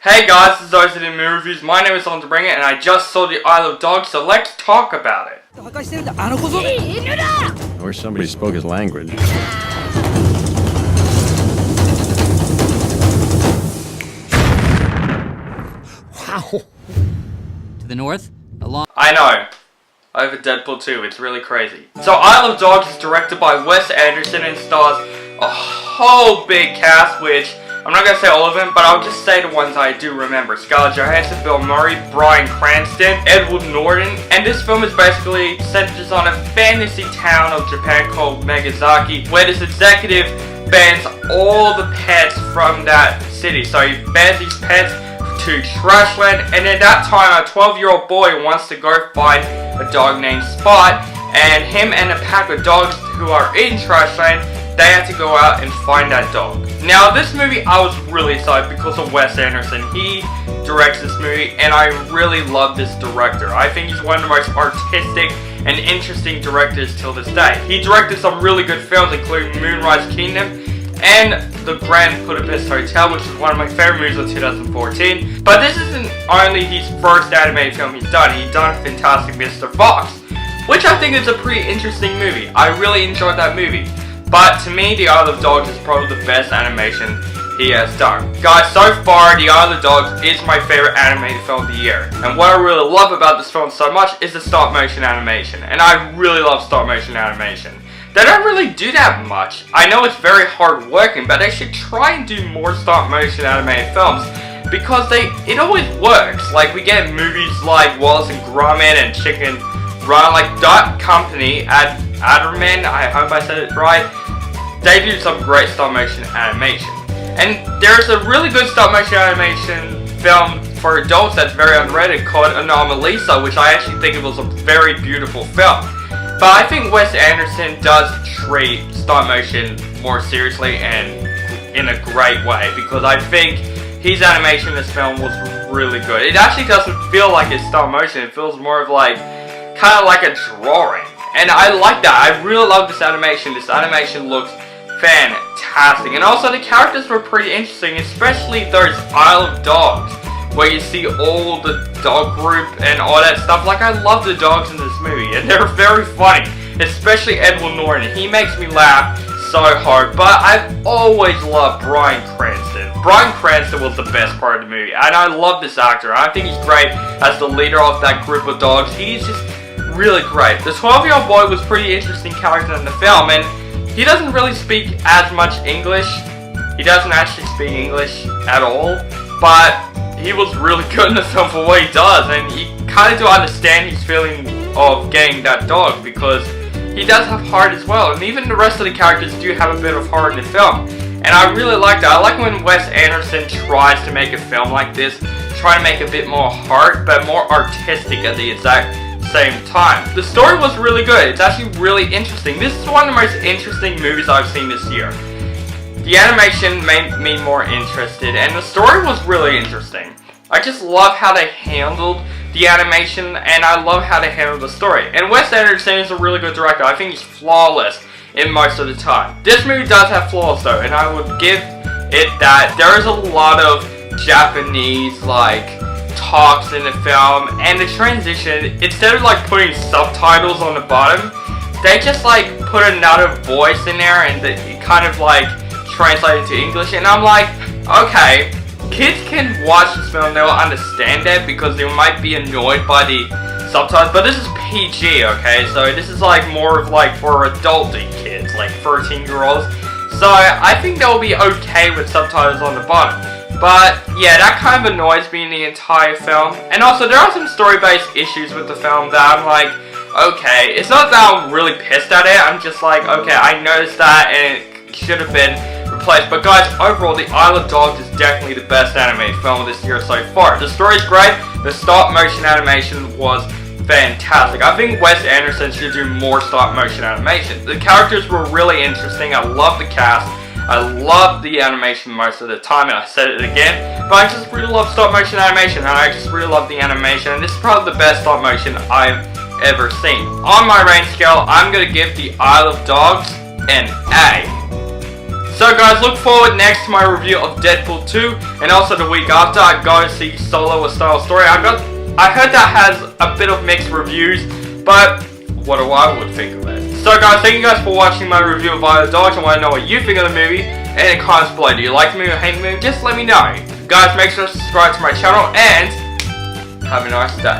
Hey guys, this is OCD Movie Reviews. My name is Bringer, and I just saw the Isle of Dogs, so let's talk about it. I wish somebody spoke his language. Wow. To the north, along. I know. Over Deadpool 2, it's really crazy. So Isle of Dogs is directed by Wes Anderson and stars a whole big cast, which I'm not going to say all of them, but I'll just say the ones I do remember. Scarlett Johansson, Bill Murray, Bryan Cranston, Edward Norton, and this film is basically centers on a fantasy town of Japan called Megazaki, where this executive bans all the pets from that city. So he bans these pets to Trashland, and at that time a 12-year-old boy wants to go find a dog named Spot, and him and a pack of dogs who are in Trashland, they had to go out and find that dog. Now this movie I was really excited because of Wes Anderson. He directs this movie and I really love this director. I think he's one of the most artistic and interesting directors till this day. He directed some really good films including Moonrise Kingdom and The Grand Budapest Hotel, which is one of my favorite movies of 2014. But this isn't only his first animated film he's done. He's done Fantastic Mr. Fox, which I think is a pretty interesting movie. I really enjoyed that movie. But to me, The Isle of Dogs is probably the best animation he has done. Guys, so far, The Isle of Dogs is my favorite animated film of the year. And what I really love about this film so much is the stop motion animation. And I really love stop motion animation. They don't really do that much. I know it's very hard working, but they should try and do more stop motion animated films because it always works. Like we get movies like Wallace and Gromit and Chicken Run, like Dot Company, Adderman, I hope I said it right. They do some great stop motion animation. And there's a really good stop motion animation film for adults that's very underrated called Anomalisa, which I actually think it was a very beautiful film. But I think Wes Anderson does treat stop motion more seriously and in a great way, because I think his animation in this film was really good. It actually doesn't feel like it's stop motion, it feels more of like, kind of like a drawing. And I like that. I really love this animation. This animation looks fantastic. And also the characters were pretty interesting, especially those Isle of Dogs, where you see all the dog group and all that stuff. Like, I love the dogs in this movie, and they're very funny, especially Edward Norton. He makes me laugh so hard, but I've always loved Bryan Cranston. Bryan Cranston was the best part of the movie, and I love this actor. I think he's great as the leader of that group of dogs. He's just really great. The 12-year-old boy was a pretty interesting character in the film, and he doesn't really speak as much English. He doesn't actually speak English at all, but he was really good in the film for what he does, and you kind of do understand his feeling of getting that dog, because he does have heart as well, and even the rest of the characters do have a bit of heart in the film. And I really like that. I like when Wes Anderson tries to make a film like this, try to make a bit more heart, but more artistic at the exact same time. The story was really good. It's actually really interesting. This is one of the most interesting movies I've seen this year. The animation made me more interested, and the story was really interesting. I just love how they handled the animation, and I love how they handled the story. And Wes Anderson is a really good director. I think he's flawless in most of the time. This movie does have flaws though, and I would give it that. There is a lot of Japanese, like, talks in the film, and the transition, instead of like putting subtitles on the bottom, they just like put another voice in there, and it kind of like translated to English, and I'm like, okay, kids can watch this film, they'll understand that because they might be annoyed by the subtitles, but this is PG, okay, so this is like more of like for adulty kids, like 13-year-olds, so I think they'll be okay with subtitles on the bottom. But yeah, that kind of annoys me in the entire film. And also, there are some story-based issues with the film that I'm like, okay, it's not that I'm really pissed at it, I'm just like, okay, I noticed that and it should have been replaced. But guys, overall, The Isle of Dogs is definitely the best animated film of this year so far. The story's great, the stop-motion animation was fantastic. I think Wes Anderson should do more stop-motion animation. The characters were really interesting, I love the cast. I love the animation most of the time, and I said it again, but I just really love stop motion animation, and I just really love the animation, and this is probably the best stop motion I've ever seen. On my rating scale, I'm going to give The Isle of Dogs an A. So guys, look forward next to my review of Deadpool 2, and also the week after I go see Solo: A Star Wars Story. I heard that has a bit of mixed reviews, but what do I would think of it? So guys, thank you guys for watching my review of Isle of Dogs. I want to know what you think of the movie, and in the comments below, do you like the movie or hate the movie? Just let me know. Guys, make sure to subscribe to my channel, and have a nice day.